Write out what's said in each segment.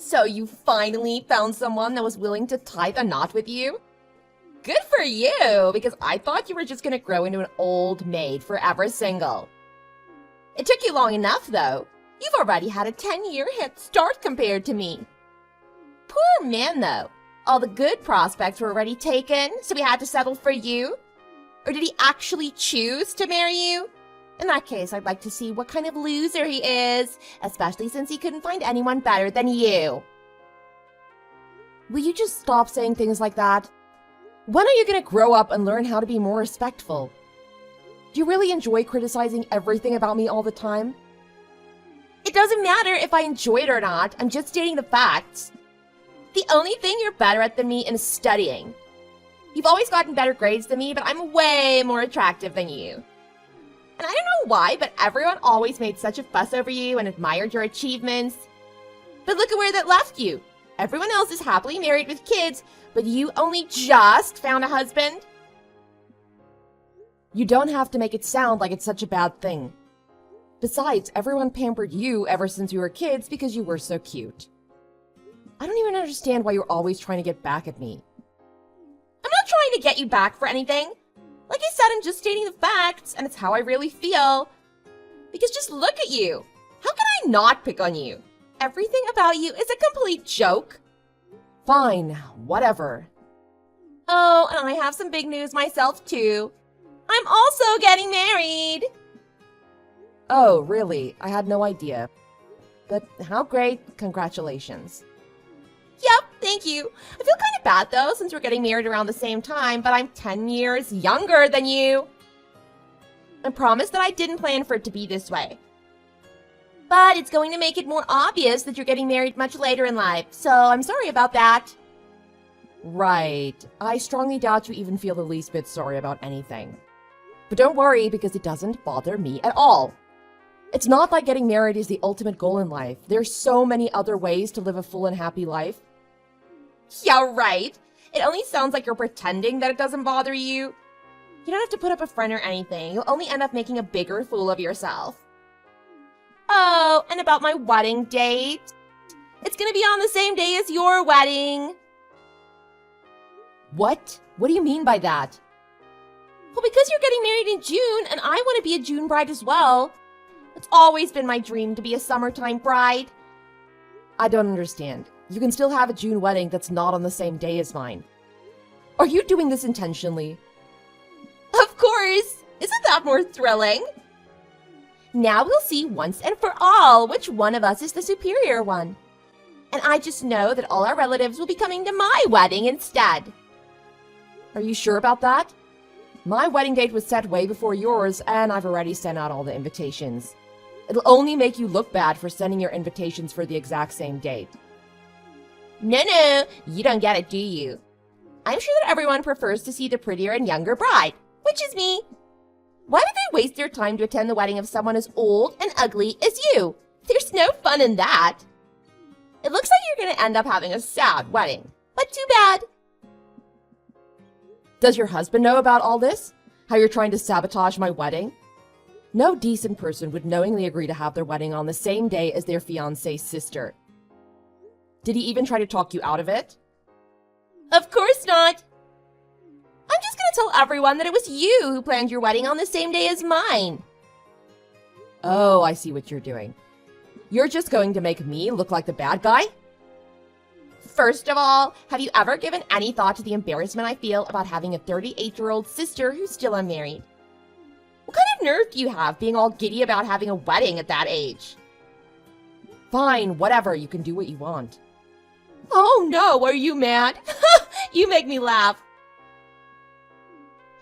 So you finally found someone that was willing to tie the knot with you? Good for you, because I thought you were just gonna grow into an old maid forever single. It took you long enough, though. You've already had a 10-year head start compared to me. Poor man, though. All the good prospects were already taken, so he had to settle for you? Or did he actually choose to marry you? In that case, I'd like to see what kind of loser he is, especially since he couldn't find anyone better than you. Will you just stop saying things like that? When are you gonna grow up and learn how to be more respectful? Do you really enjoy criticizing everything about me all the time? It doesn't matter if I enjoy it or not, I'm just stating the facts. The only thing you're better at than me is studying. You've always gotten better grades than me, but I'm way more attractive than you. And I don't know why, but everyone always made such a fuss over you and admired your achievements. But look at where that left you. Everyone else is happily married with kids, but you only just found a husband? You don't have to make it sound like it's such a bad thing. Besides, everyone pampered you ever since you were kids because you were so cute. I don't even understand why you're always trying to get back at me. I'm not trying to get you back for anything. Like I said, I'm just stating the facts, and it's how I really feel. Because just look at you. How can I not pick on you? Everything about you is a complete joke. Fine, whatever. Oh, and I have some big news myself, too. I'm also getting married. Oh, really? I had no idea. But how great. Congratulations. Yep, thank you. I feel kind of bad, though, since we're getting married around the same time, but I'm 10 years younger than you. I promise that I didn't plan for it to be this way. But it's going to make it more obvious that you're getting married much later in life, so I'm sorry about that. Right. I strongly doubt you even feel the least bit sorry about anything. But don't worry, because it doesn't bother me at all. It's not like getting married is the ultimate goal in life. There's so many other ways to live a full and happy life. Yeah, right. It only sounds like you're pretending that it doesn't bother you. You don't have to put up a front or anything. You'll only end up making a bigger fool of yourself. Oh, and about my wedding date? It's gonna be on the same day as your wedding. What? What do you mean by that? Well, because you're getting married in June, and I want to be a June bride as well. It's always been my dream to be a summertime bride. I don't understand. You can still have a June wedding that's not on the same day as mine. Are you doing this intentionally? Of course! Isn't that more thrilling? Now we'll see once and for all which one of us is the superior one. And I just know that all our relatives will be coming to my wedding instead. Are you sure about that? My wedding date was set way before yours, and I've already sent out all the invitations. It'll only make you look bad for sending your invitations for the exact same date. No, you don't get it, do you? I'm sure that everyone prefers to see the prettier and younger bride, which is me. Why would they waste their time to attend the wedding of someone as old and ugly as you? There's no fun in that. It looks like you're going to end up having a sad wedding, but too bad. Does your husband know about all this? How you're trying to sabotage my wedding? No decent person would knowingly agree to have their wedding on the same day as their fiancé's sister. Did he even try to talk you out of it? Of course not. I'm just gonna tell everyone that it was you who planned your wedding on the same day as mine. Oh, I see what you're doing. You're just going to make me look like the bad guy? First of all, have you ever given any thought to the embarrassment I feel about having a 38-year-old sister who's still unmarried? What kind of nerve do you have being all giddy about having a wedding at that age? Fine, whatever, you can do what you want. Oh no, are you mad? You make me laugh.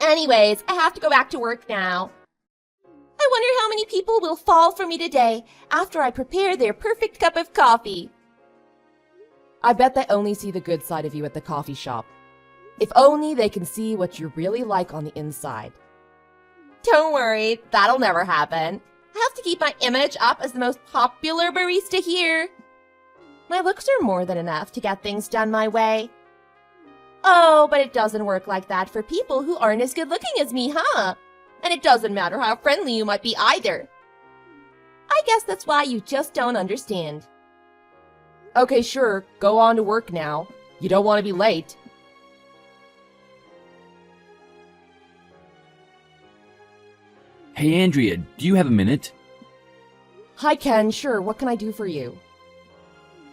Anyways, I have to go back to work now. I wonder how many people will fall for me today after I prepare their perfect cup of coffee. I bet they only see the good side of you at the coffee shop. If only they can see what you're really like on the inside. Don't worry, that'll never happen. I have to keep my image up as the most popular barista here. My looks are more than enough to get things done my way. Oh, but it doesn't work like that for people who aren't as good looking as me, huh? And it doesn't matter how friendly you might be either. I guess that's why you just don't understand. Okay, sure, go on to work now. You don't want to be late. Hey Andrea, do you have a minute? Hi, Ken, sure, what can I do for you?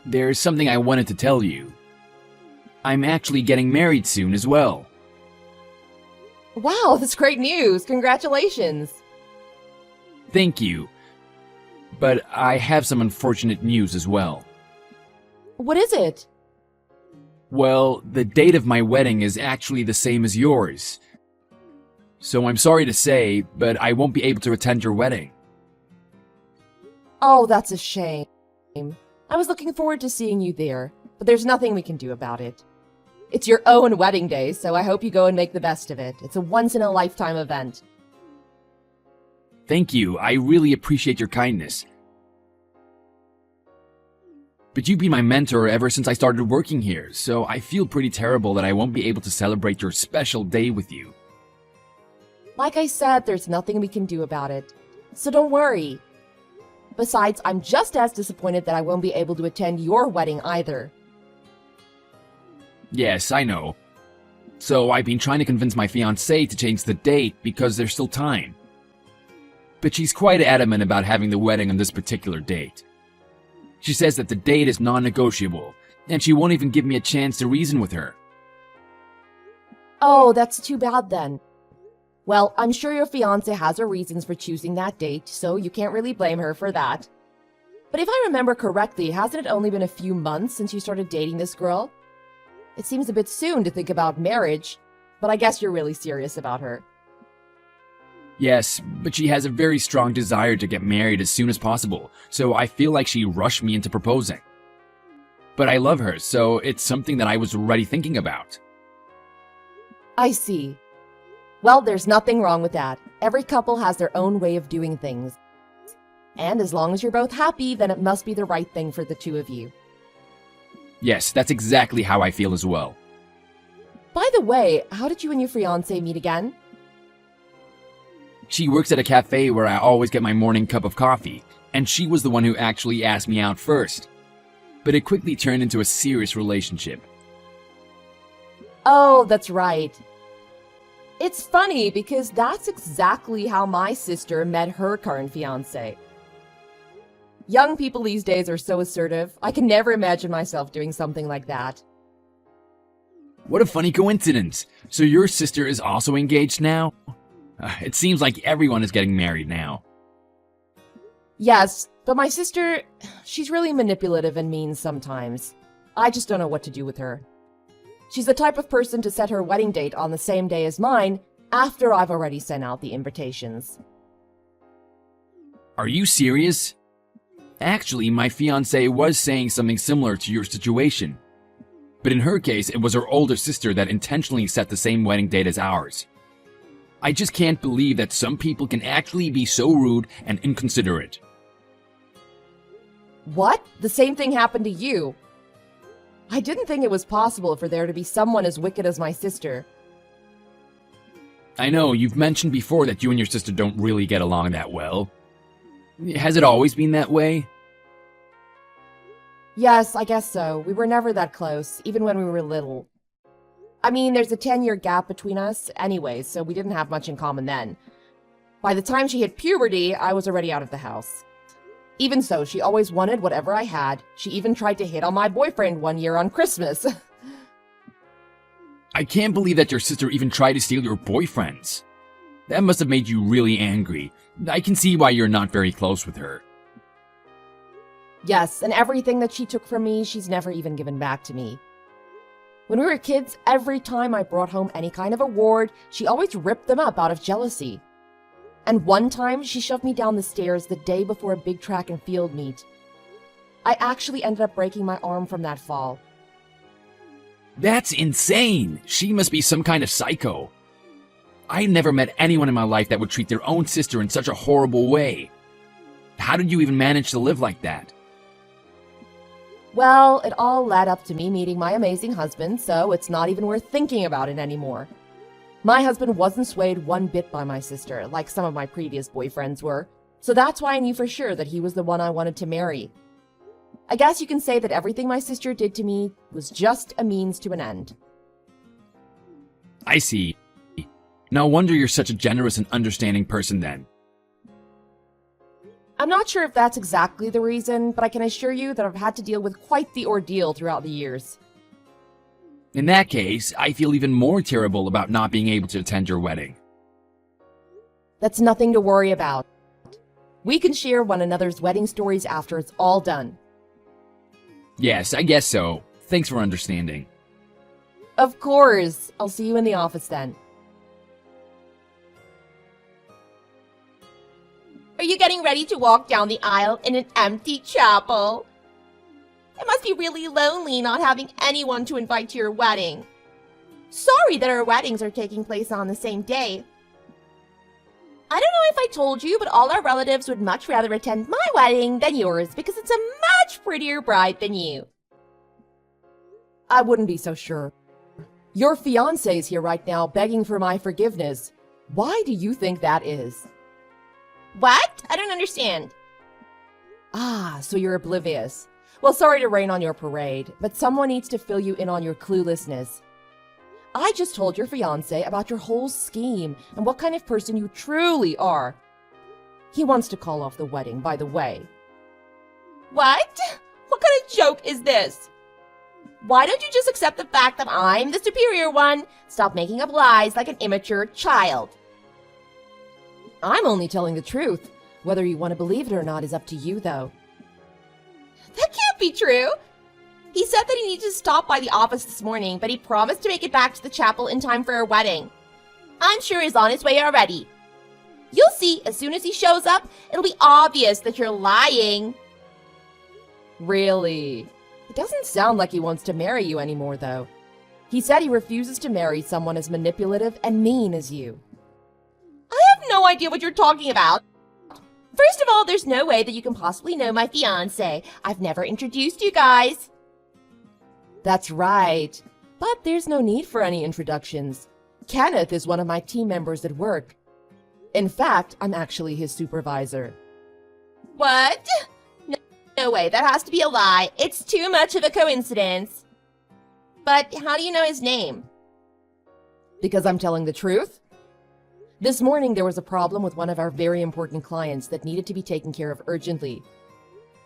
There's something I wanted to tell you. I'm actually getting married soon as well. Wow, that's great news! Congratulations! Thank you. But I have some unfortunate news as well. What is it? Well, the date of my wedding is actually the same as yours. So I'm sorry to say, but I won't be able to attend your wedding. Oh, that's a shame. I was looking forward to seeing you there, but there's nothing we can do about it. It's your own wedding day, so I hope you go and make the best of it. It's a once-in-a-lifetime event. Thank you, I really appreciate your kindness. But you've been my mentor ever since I started working here, so I feel pretty terrible that I won't be able to celebrate your special day with you. Like I said, there's nothing we can do about it, so don't worry. Besides, I'm just as disappointed that I won't be able to attend your wedding either. Yes, I know. So I've been trying to convince my fiancée to change the date because there's still time. But she's quite adamant about having the wedding on this particular date. She says that the date is non-negotiable, and she won't even give me a chance to reason with her. Oh, that's too bad then. Well, I'm sure your fiancé has her reasons for choosing that date, so you can't really blame her for that. But if I remember correctly, hasn't it only been a few months since you started dating this girl? It seems a bit soon to think about marriage, but I guess you're really serious about her. Yes, but she has a very strong desire to get married as soon as possible, so I feel like she rushed me into proposing. But I love her, so it's something that I was already thinking about. I see. Well, there's nothing wrong with that. Every couple has their own way of doing things. And as long as you're both happy, then it must be the right thing for the two of you. Yes, that's exactly how I feel as well. By the way, how did you and your fiancé meet again? She works at a cafe where I always get my morning cup of coffee, and she was the one who actually asked me out first. But it quickly turned into a serious relationship. Oh, that's right. It's funny because that's exactly how my sister met her current fiancé. Young people these days are so assertive. I can never imagine myself doing something like that. What a funny coincidence. So your sister is also engaged now? It seems like everyone is getting married now. Yes, but my sister, she's really manipulative and mean sometimes. I just don't know what to do with her. She's the type of person to set her wedding date on the same day as mine after I've already sent out the invitations. Are you serious? Actually, my fiancée was saying something similar to your situation. But in her case, it was her older sister that intentionally set the same wedding date as ours. I just can't believe that some people can actually be so rude and inconsiderate. What? The same thing happened to you? I didn't think it was possible for there to be someone as wicked as my sister. I know, you've mentioned before that you and your sister don't really get along that well. Has it always been that way? Yes, I guess so. We were never that close, even when we were little. I mean, there's a 10-year gap between us anyway, so we didn't have much in common then. By the time she hit puberty, I was already out of the house. Even so, she always wanted whatever I had. She even tried to hit on my boyfriend one year on Christmas. I can't believe that your sister even tried to steal your boyfriends. That must have made you really angry. I can see why you're not very close with her. Yes, and everything that she took from me, she's never even given back to me. When we were kids, every time I brought home any kind of award, she always ripped them up out of jealousy. And one time, she shoved me down the stairs the day before a big track and field meet. I actually ended up breaking my arm from that fall. That's insane! She must be some kind of psycho. I never met anyone in my life that would treat their own sister in such a horrible way. How did you even manage to live like that? Well, it all led up to me meeting my amazing husband, so it's not even worth thinking about it anymore. My husband wasn't swayed one bit by my sister, like some of my previous boyfriends were, so that's why I knew for sure that he was the one I wanted to marry. I guess you can say that everything my sister did to me was just a means to an end. I see. No wonder you're such a generous and understanding person then. I'm not sure if that's exactly the reason, but I can assure you that I've had to deal with quite the ordeal throughout the years. In that case, I feel even more terrible about not being able to attend your wedding. That's nothing to worry about. We can share one another's wedding stories after it's all done. Yes, I guess so. Thanks for understanding. Of course. I'll see you in the office then. Are you getting ready to walk down the aisle in an empty chapel? It must be really lonely not having anyone to invite to your wedding. Sorry that our weddings are taking place on the same day. I don't know if I told you, but all our relatives would much rather attend my wedding than yours because it's a much prettier bride than you. I wouldn't be so sure. Your fiancé is here right now begging for my forgiveness. Why do you think that is? What? I don't understand. Ah, so you're oblivious. Well, sorry to rain on your parade, but someone needs to fill you in on your cluelessness. I just told your fiancé about your whole scheme and what kind of person you truly are. He wants to call off the wedding, by the way. What? What kind of joke is this? Why don't you just accept the fact that I'm the superior one? Stop making up lies like an immature child. I'm only telling the truth. Whether you want to believe it or not is up to you, though. That can't be true. He said that he needed to stop by the office this morning, but he promised to make it back to the chapel in time for our wedding. I'm sure he's on his way already. You'll see, as soon as he shows up, it'll be obvious that you're lying. Really? It doesn't sound like he wants to marry you anymore, though. He said he refuses to marry someone as manipulative and mean as you. I have no idea what you're talking about. First of all, there's no way that you can possibly know my fiancé. I've never introduced you guys. That's right. But there's no need for any introductions. Kenneth is one of my team members at work. In fact, I'm actually his supervisor. What? No way, that has to be a lie. It's too much of a coincidence. But how do you know his name? Because I'm telling the truth. This morning, there was a problem with one of our very important clients that needed to be taken care of urgently.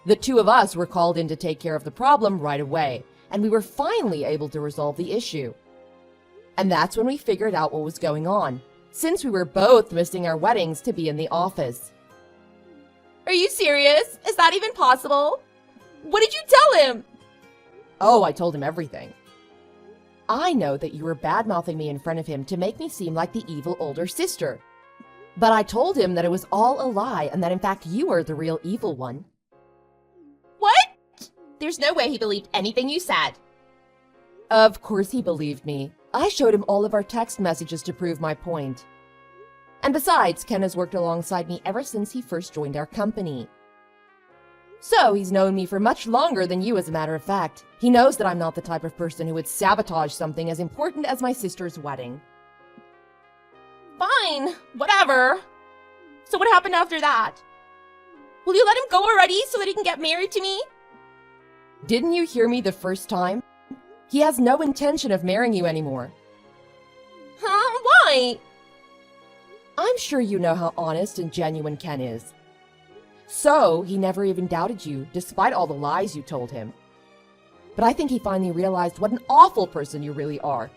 The two of us were called in to take care of the problem right away, and we were finally able to resolve the issue. And that's when we figured out what was going on, since we were both missing our weddings to be in the office. Are you serious? Is that even possible? What did you tell him? Oh, I told him everything. I know that you were bad-mouthing me in front of him to make me seem like the evil older sister. But I told him that it was all a lie and that in fact you were the real evil one. What? There's no way he believed anything you said. Of course he believed me. I showed him all of our text messages to prove my point. And besides, Ken has worked alongside me ever since he first joined our company. So he's known me for much longer than you, as a matter of fact. He knows that I'm not the type of person who would sabotage something as important as my sister's wedding. Fine, whatever. So what happened after that? Will you let him go already so that he can get married to me? Didn't you hear me the first time? He has no intention of marrying you anymore. Huh? Why? I'm sure you know how honest and genuine Ken is. So, he never even doubted you, despite all the lies you told him. But I think he finally realized what an awful person you really are.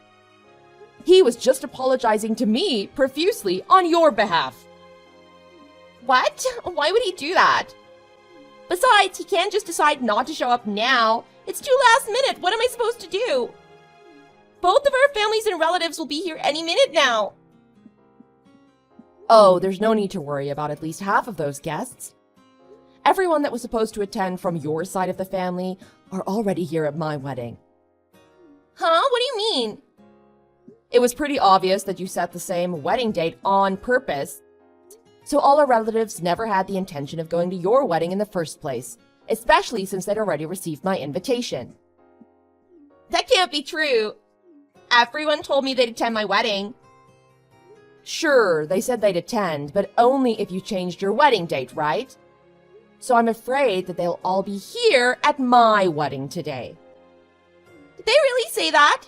He was just apologizing to me profusely on your behalf. What? Why would he do that? Besides, he can't just decide not to show up now. It's too last minute. What am I supposed to do? Both of our families and relatives will be here any minute now. Oh, there's no need to worry about at least half of those guests. Everyone that was supposed to attend from your side of the family are already here at my wedding. Huh? What do you mean? It was pretty obvious that you set the same wedding date on purpose. So all our relatives never had the intention of going to your wedding in the first place, especially since they'd already received my invitation. That can't be true. Everyone told me they'd attend my wedding. Sure, they said they'd attend, but only if you changed your wedding date, right? So I'm afraid that they'll all be here at my wedding today. Did they really say that?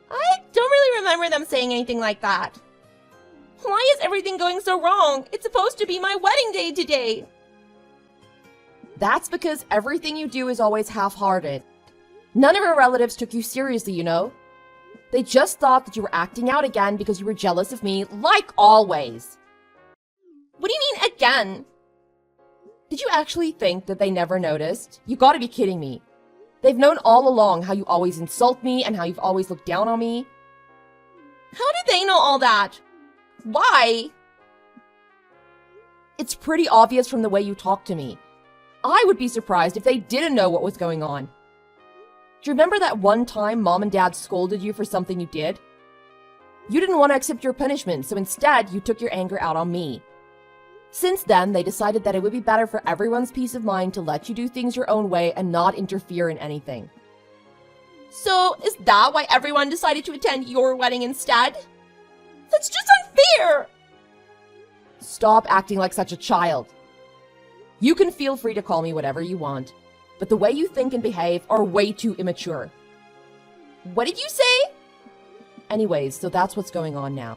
I don't really remember them saying anything like that. Why is everything going so wrong? It's supposed to be my wedding day today. That's because everything you do is always half-hearted. None of your relatives took you seriously, you know? They just thought that you were acting out again because you were jealous of me, like always. What do you mean, again? Did you actually think that they never noticed? You gotta be kidding me. They've known all along how you always insult me and how you've always looked down on me. How did they know all that? Why? It's pretty obvious from the way you talk to me. I would be surprised if they didn't know what was going on. Do you remember that one time Mom and Dad scolded you for something you did? You didn't want to accept your punishment, so instead you took your anger out on me. Since then, they decided that it would be better for everyone's peace of mind to let you do things your own way and not interfere in anything. So, is that why everyone decided to attend your wedding instead? That's just unfair! Stop acting like such a child. You can feel free to call me whatever you want, but the way you think and behave are way too immature. What did you say? Anyways, so that's what's going on now.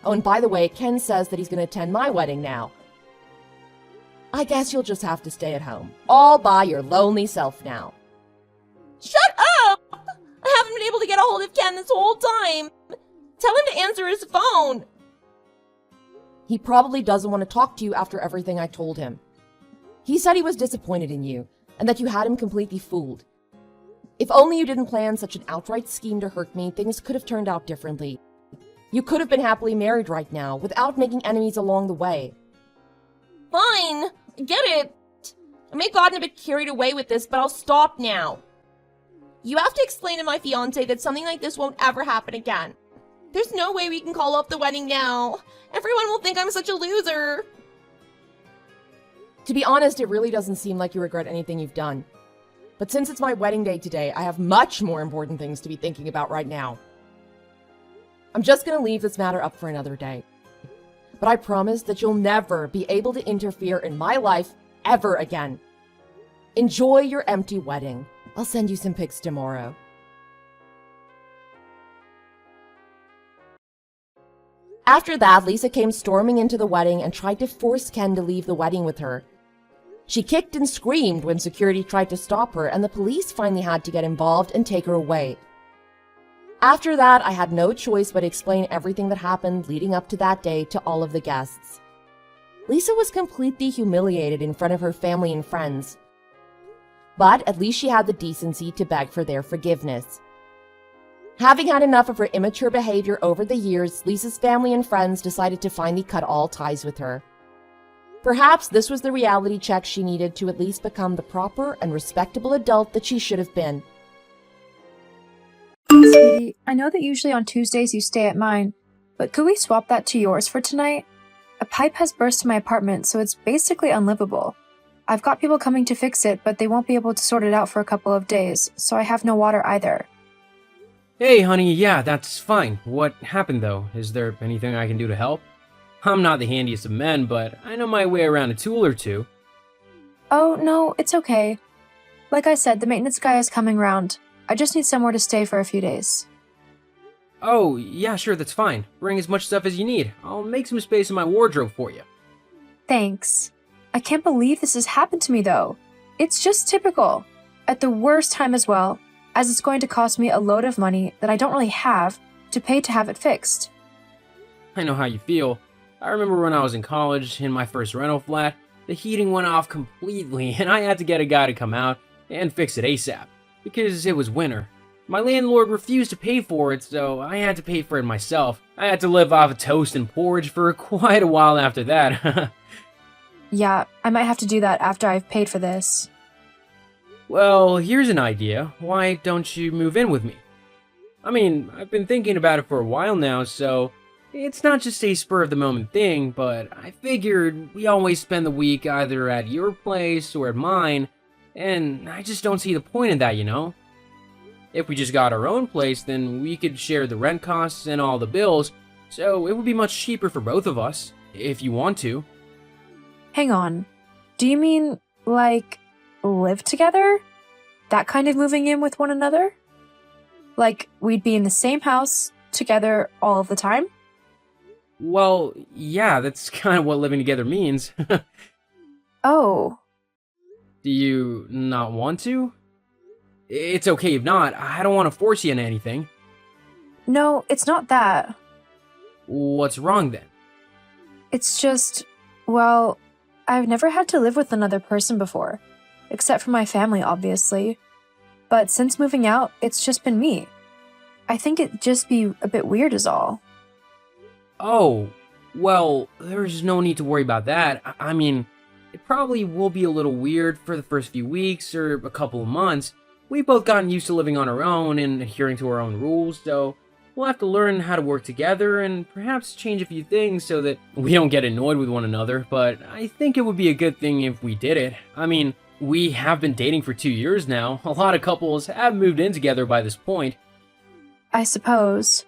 Oh, and by the way, Ken says that he's going to attend my wedding now. I guess you'll just have to stay at home, all by your lonely self now. Shut up! I haven't been able to get a hold of Ken this whole time. Tell him to answer his phone. He probably doesn't want to talk to you after everything I told him. He said he was disappointed in you, and that you had him completely fooled. If only you didn't plan such an outright scheme to hurt me, things could have turned out differently. You could have been happily married right now, without making enemies along the way. Fine, I get it. I may have gotten a bit carried away with this, but I'll stop now. You have to explain to my fiancé that something like this won't ever happen again. There's no way we can call off the wedding now. Everyone will think I'm such a loser. To be honest, it really doesn't seem like you regret anything you've done. But since it's my wedding day today, I have much more important things to be thinking about right now. I'm just gonna leave this matter up for another day. But I promise that you'll never be able to interfere in my life ever again. Enjoy your empty wedding. I'll send you some pics tomorrow. After that, Lisa came storming into the wedding and tried to force Ken to leave the wedding with her. She kicked and screamed when security tried to stop her, and the police finally had to get involved and take her away. After that, I had no choice but to explain everything that happened leading up to that day to all of the guests. Lisa was completely humiliated in front of her family and friends. But at least she had the decency to beg for their forgiveness. Having had enough of her immature behavior over the years, Lisa's family and friends decided to finally cut all ties with her. Perhaps this was the reality check she needed to at least become the proper and respectable adult that she should have been. Sweetie, I know that usually on Tuesdays you stay at mine, but could we swap that to yours for tonight? A pipe has burst in my apartment, so it's basically unlivable. I've got people coming to fix it, but they won't be able to sort it out for a couple of days, so I have no water either. Hey, honey, yeah, that's fine. What happened, though? Is there anything I can do to help? I'm not the handiest of men, but I know my way around a tool or two. Oh, no, it's okay. Like I said, the maintenance guy is coming round. I just need somewhere to stay for a few days. Oh, yeah, sure, that's fine. Bring as much stuff as you need. I'll make some space in my wardrobe for you. Thanks. I can't believe this has happened to me, though. It's just typical. At the worst time as well, as it's going to cost me a load of money that I don't really have to pay to have it fixed. I know how you feel. I remember when I was in college, in my first rental flat, the heating went off completely, and I had to get a guy to come out and fix it ASAP, because it was winter. My landlord refused to pay for it, so I had to pay for it myself. I had to live off of toast and porridge for quite a while after that. Yeah, I might have to do that after I've paid for this. Well, here's an idea. Why don't you move in with me? I mean, I've been thinking about it for a while now, so it's not just a spur-of-the-moment thing, but I figured we always spend the week either at your place or at mine, and I just don't see the point in that, you know? If we just got our own place, then we could share the rent costs and all the bills, so it would be much cheaper for both of us, if you want to. Hang on. Do you mean, like, live together? That kind of moving in with one another? Like, we'd be in the same house together all of the time? Well, yeah, that's kind of what living together means. Oh, Do you not want to? It's okay if not. I don't want to force you into anything. no, it's not that. What's wrong then? It's just, well, I've never had to live with another person before, except for my family, obviously. But since moving out, it's just been me. I think it'd just be a bit weird is all. Oh, well, there's no need to worry about that. I mean, it probably will be a little weird for the first few weeks or a couple of months. We've both gotten used to living on our own and adhering to our own rules, so we'll have to learn how to work together and perhaps change a few things so that we don't get annoyed with one another, but I think it would be a good thing if we did it. I mean, we have been dating for 2 years now. A lot of couples have moved in together by this point. I suppose.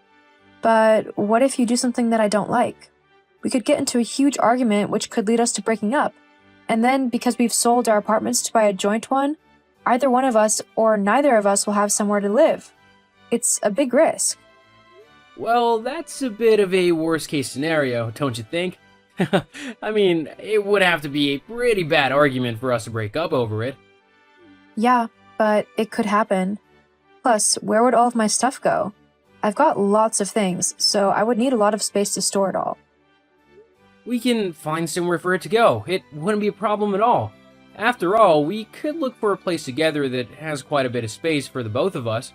But what if you do something that I don't like? We could get into a huge argument which could lead us to breaking up. And then, because we've sold our apartments to buy a joint one, either one of us or neither of us will have somewhere to live. It's a big risk. Well, that's a bit of a worst case scenario, don't you think? I mean, it would have to be a pretty bad argument for us to break up over it. Yeah, but it could happen. Plus, where would all of my stuff go? I've got lots of things, so I would need a lot of space to store it all. We can find somewhere for it to go. It wouldn't be a problem at all. After all, we could look for a place together that has quite a bit of space for the both of us.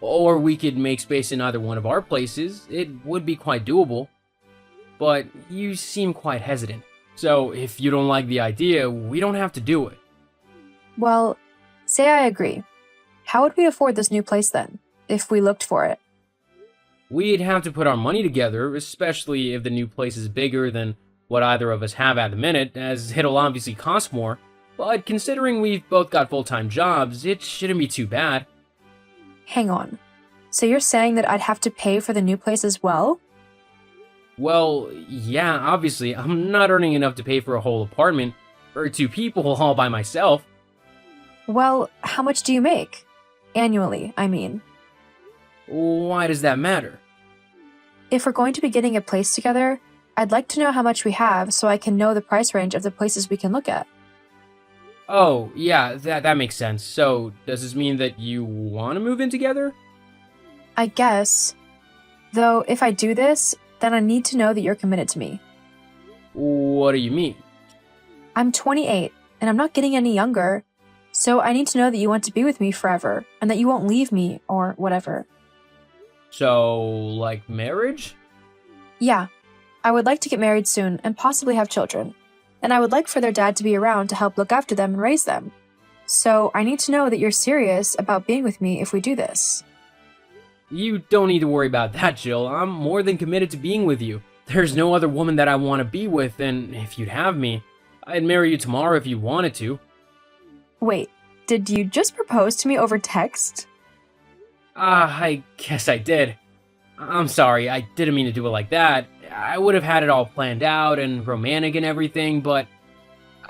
Or we could make space in either one of our places. It would be quite doable. But you seem quite hesitant. So if you don't like the idea, we don't have to do it. Well, say I agree. How would we afford this new place then, if we looked for it? We'd have to put our money together, especially if the new place is bigger than what either of us have at the minute, as it'll obviously cost more. But considering we've both got full-time jobs, it shouldn't be too bad. Hang on. So you're saying that I'd have to pay for the new place as well? Well, yeah, obviously, I'm not earning enough to pay for a whole apartment, or 2 people all by myself. Well, how much do you make? Annually, I mean. Why does that matter? If we're going to be getting a place together, I'd like to know how much we have so I can know the price range of the places we can look at. Oh, yeah, that makes sense. So, does this mean that you want to move in together? I guess. Though, if I do this, then I need to know that you're committed to me. What do you mean? I'm 28, and I'm not getting any younger, so I need to know that you want to be with me forever, and that you won't leave me, or whatever. So, like marriage? Yeah, I would like to get married soon, and possibly have children. And I would like for their dad to be around to help look after them and raise them. So I need to know that you're serious about being with me if we do this. You don't need to worry about that, Jill. I'm more than committed to being with you. There's no other woman that I want to be with, and if you'd have me, I'd marry you tomorrow if you wanted to. Wait, did you just propose to me over text? I guess I did. I'm sorry, I didn't mean to do it like that. I would have had it all planned out and romantic and everything, but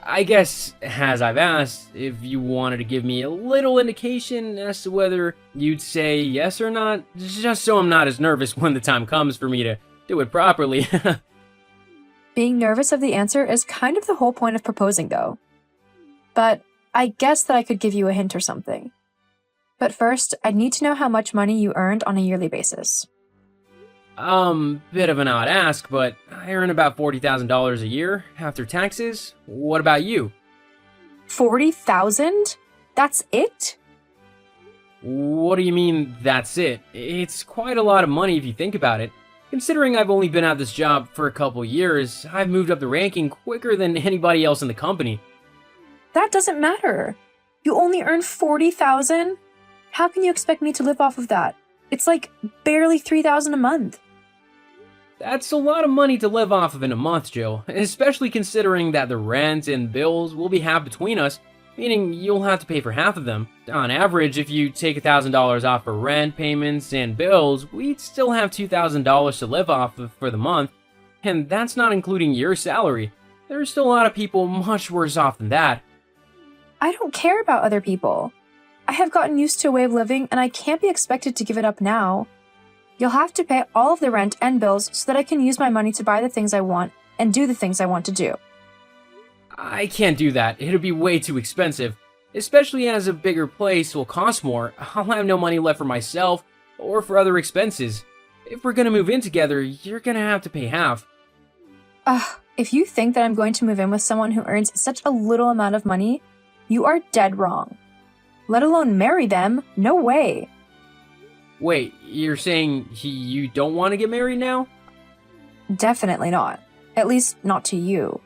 I guess, as I've asked, if you wanted to give me a little indication as to whether you'd say yes or not, just so I'm not as nervous when the time comes for me to do it properly. Being nervous of the answer is kind of the whole point of proposing, though. But I guess that I could give you a hint or something. But first, I'd need to know how much money you earned on a yearly basis. Bit of an odd ask, but I earn about $40,000 a year after taxes. What about you? 40,000? That's it? What do you mean, that's it? It's quite a lot of money if you think about it. Considering I've only been at this job for a couple years, I've moved up the ranking quicker than anybody else in the company. That doesn't matter. You only earn 40,000? How can you expect me to live off of that? It's like barely 3,000 a month. That's a lot of money to live off of in a month, Jill, especially considering that the rent and bills will be half between us, meaning you'll have to pay for half of them. On average, if you take $1,000 off for rent, payments, and bills, we'd still have $2,000 to live off of for the month, and that's not including your salary. There's still a lot of people much worse off than that. I don't care about other people. I have gotten used to a way of living and I can't be expected to give it up now. You'll have to pay all of the rent and bills so that I can use my money to buy the things I want and do the things I want to do. I can't do that. It'll be way too expensive. Especially as a bigger place will cost more. I'll have no money left for myself or for other expenses. If we're gonna move in together, you're gonna have to pay half. If you think that I'm going to move in with someone who earns such a little amount of money, you are dead wrong. Let alone marry them, no way. Wait, you're saying you don't want to get married now? Definitely not. At least not to you.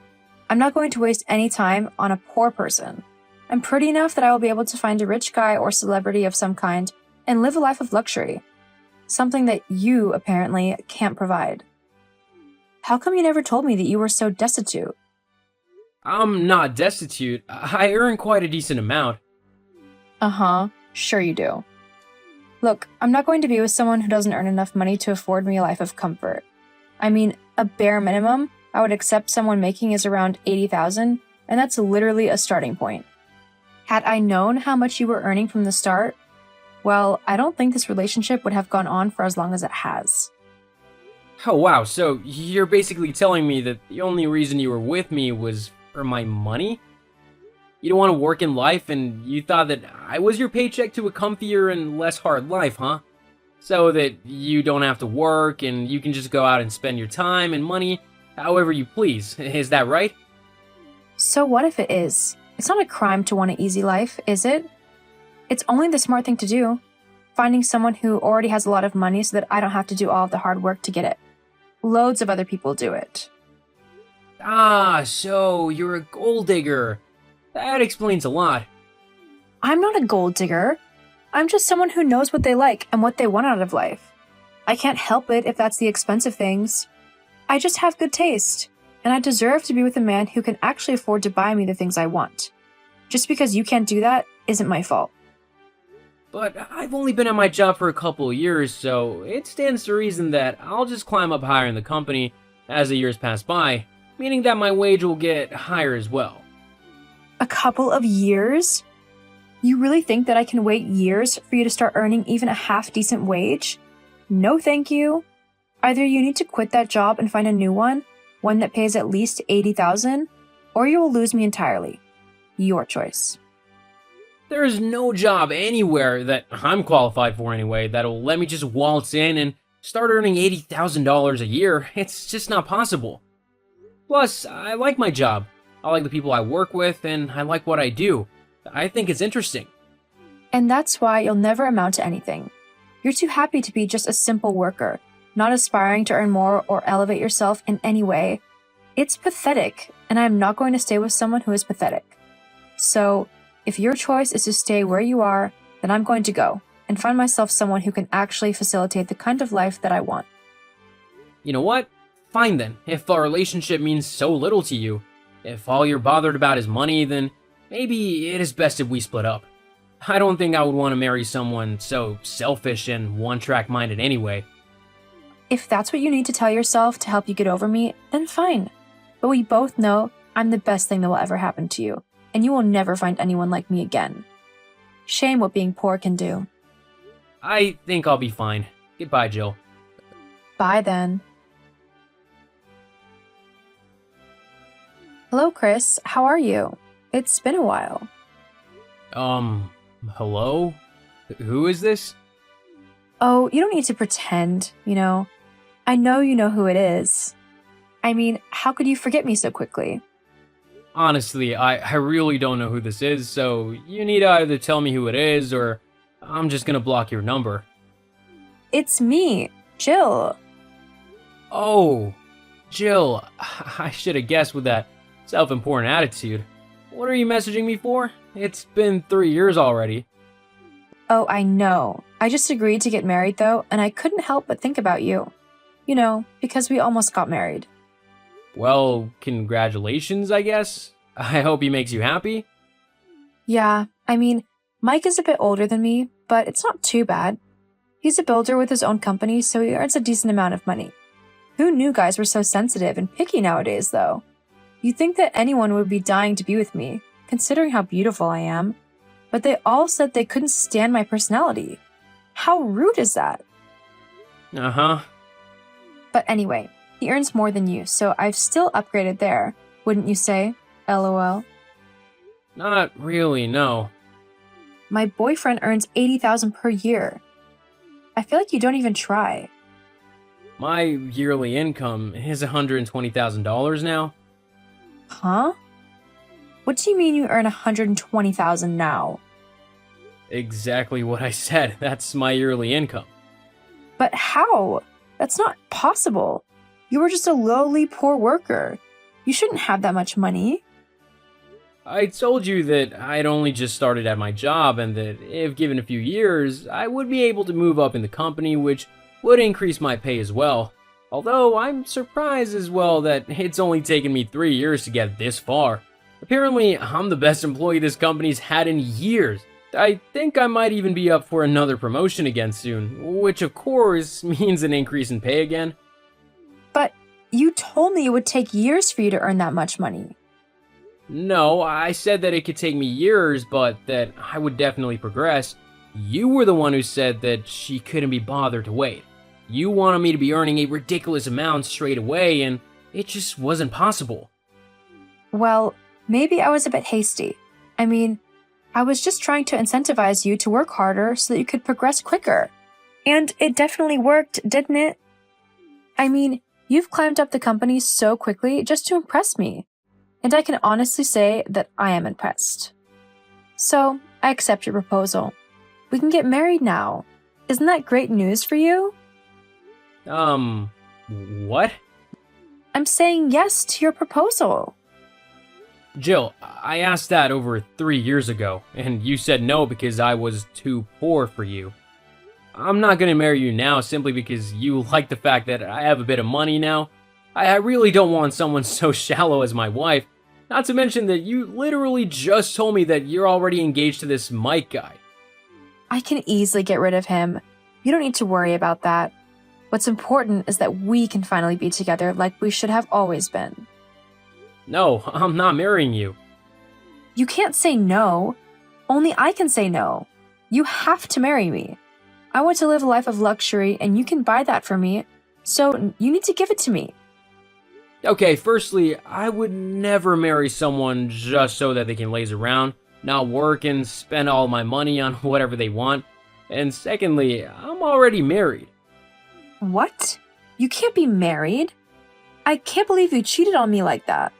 I'm not going to waste any time on a poor person. I'm pretty enough that I will be able to find a rich guy or celebrity of some kind and live a life of luxury. Something that you, apparently, can't provide. How come you never told me that you were so destitute? I'm not destitute. I earn quite a decent amount. Sure you do. Look, I'm not going to be with someone who doesn't earn enough money to afford me a life of comfort. I mean, a bare minimum I would accept someone making is around $80,000, and that's literally a starting point. Had I known how much you were earning from the start, well, I don't think this relationship would have gone on for as long as it has. Oh wow, so you're basically telling me that the only reason you were with me was for my money? You don't want to work in life and you thought that I was your paycheck to a comfier and less hard life, huh? So that you don't have to work and you can just go out and spend your time and money however you please, is that right? So what if it is? It's not a crime to want an easy life, is it? It's only the smart thing to do. Finding someone who already has a lot of money so that I don't have to do all of the hard work to get it. Loads of other people do it. Ah, so you're a gold digger. That explains a lot. I'm not a gold digger. I'm just someone who knows what they like and what they want out of life. I can't help it if that's the expensive things. I just have good taste, and I deserve to be with a man who can actually afford to buy me the things I want. Just because you can't do that isn't my fault. But I've only been at my job for a couple of years, so it stands to reason that I'll just climb up higher in the company as the years pass by, meaning that my wage will get higher as well. A couple of years? You really think that I can wait years for you to start earning even a half-decent wage? No thank you. Either you need to quit that job and find a new one that pays at least $80,000, or you will lose me entirely. Your choice. There's no job anywhere that I'm qualified for anyway that'll let me just waltz in and start earning $80,000 a year. It's just not possible. Plus, I like my job. I like the people I work with, and I like what I do. I think it's interesting. And that's why you'll never amount to anything. You're too happy to be just a simple worker, not aspiring to earn more or elevate yourself in any way. It's pathetic, and I'm not going to stay with someone who is pathetic. So, if your choice is to stay where you are, then I'm going to go and find myself someone who can actually facilitate the kind of life that I want. You know what? Fine then. If our relationship means so little to you, if all you're bothered about is money, then maybe it is best if we split up. I don't think I would want to marry someone so selfish and one-track minded anyway. If that's what you need to tell yourself to help you get over me, then fine. But we both know I'm the best thing that will ever happen to you, and you will never find anyone like me again. Shame what being poor can do. I think I'll be fine. Goodbye, Jill. Bye then. Hello, Chris. How are you? It's been a while. Hello? Who is this? Oh, you don't need to pretend, I know you know who it is. I mean, how could you forget me so quickly? Honestly, I really don't know who this is, so you need to either tell me who it is, or I'm just gonna block your number. It's me, Jill. Oh, Jill. I should have guessed with that self-important attitude. What are you messaging me for? It's been 3 years already. Oh, I know. I just agreed to get married, though, and I couldn't help but think about you. Because we almost got married. Well, congratulations, I guess. I hope he makes you happy. Yeah, I mean, Mike is a bit older than me, but it's not too bad. He's a builder with his own company, so he earns a decent amount of money. Who knew guys were so sensitive and picky nowadays, though? You'd think that anyone would be dying to be with me, considering how beautiful I am. But they all said they couldn't stand my personality. How rude is that? Uh-huh. But anyway, he earns more than you, so I've still upgraded there, wouldn't you say? LOL. Not really, no. My boyfriend earns $80,000 per year. I feel like you don't even try. My yearly income is $120,000 now. Huh? What do you mean you earn $120,000 now? Exactly what I said. That's my yearly income. But how? That's not possible. You were just a lowly poor worker. You shouldn't have that much money. I told you that I'd only just started at my job and that if given a few years, I would be able to move up in the company, which would increase my pay as well. Although I'm surprised as well that it's only taken me 3 years to get this far. Apparently, I'm the best employee this company's had in years. I think I might even be up for another promotion again soon, which of course means an increase in pay again. But you told me it would take years for you to earn that much money. No, I said that it could take me years, but that I would definitely progress. You were the one who said that she couldn't be bothered to wait. You wanted me to be earning a ridiculous amount straight away, and it just wasn't possible. Well, maybe I was a bit hasty. I mean, I was just trying to incentivize you to work harder so that you could progress quicker. And it definitely worked, didn't it? I mean, you've climbed up the company so quickly just to impress me. And I can honestly say that I am impressed. So, I accept your proposal. We can get married now. Isn't that great news for you? What? I'm saying yes to your proposal. Jill, I asked that over 3 years ago, and you said no because I was too poor for you. I'm not gonna marry you now simply because you like the fact that I have a bit of money now. I really don't want someone so shallow as my wife, not to mention that you literally just told me that you're already engaged to this Mike guy. I can easily get rid of him. You don't need to worry about that. What's important is that we can finally be together like we should have always been. No, I'm not marrying you. You can't say no. Only I can say no. You have to marry me. I want to live a life of luxury and you can buy that for me, so you need to give it to me. Okay, firstly, I would never marry someone just so that they can laze around, not work and spend all my money on whatever they want. And secondly, I'm already married. What? You can't be married? I can't believe you cheated on me like that.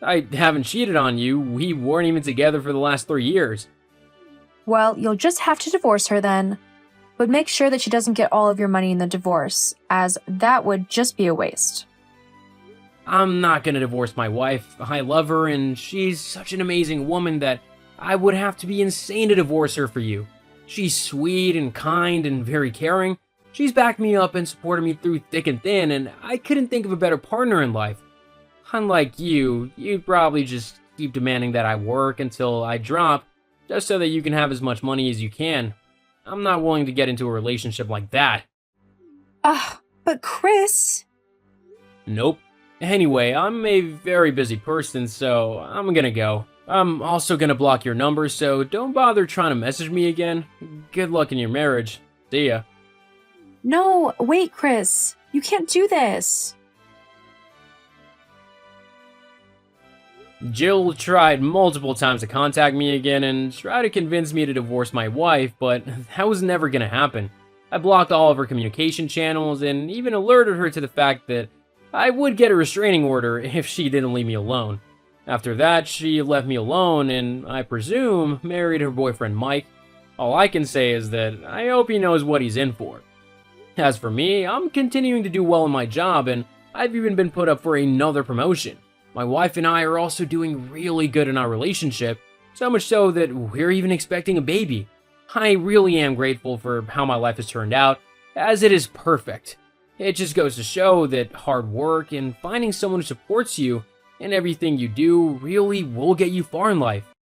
I haven't cheated on you. We weren't even together for the last 3 years. Well, you'll just have to divorce her then. But make sure that she doesn't get all of your money in the divorce, as that would just be a waste. I'm not gonna divorce my wife. I love her and she's such an amazing woman that I would have to be insane to divorce her for you. She's sweet and kind and very caring. She's backed me up and supported me through thick and thin, and I couldn't think of a better partner in life. Unlike you, you'd probably just keep demanding that I work until I drop, just so that you can have as much money as you can. I'm not willing to get into a relationship like that. But Chris... Nope. Anyway, I'm a very busy person, so I'm gonna go. I'm also gonna block your number, so don't bother trying to message me again. Good luck in your marriage. See ya. No, wait, Chris. You can't do this. Jill tried multiple times to contact me again and try to convince me to divorce my wife, but that was never gonna happen. I blocked all of her communication channels and even alerted her to the fact that I would get a restraining order if she didn't leave me alone. After that, she left me alone and, I presume, married her boyfriend Mike. All I can say is that I hope he knows what he's in for. As for me, I'm continuing to do well in my job and I've even been put up for another promotion. My wife and I are also doing really good in our relationship, so much so that we're even expecting a baby. I really am grateful for how my life has turned out, as it is perfect. It just goes to show that hard work and finding someone who supports you in everything you do really will get you far in life.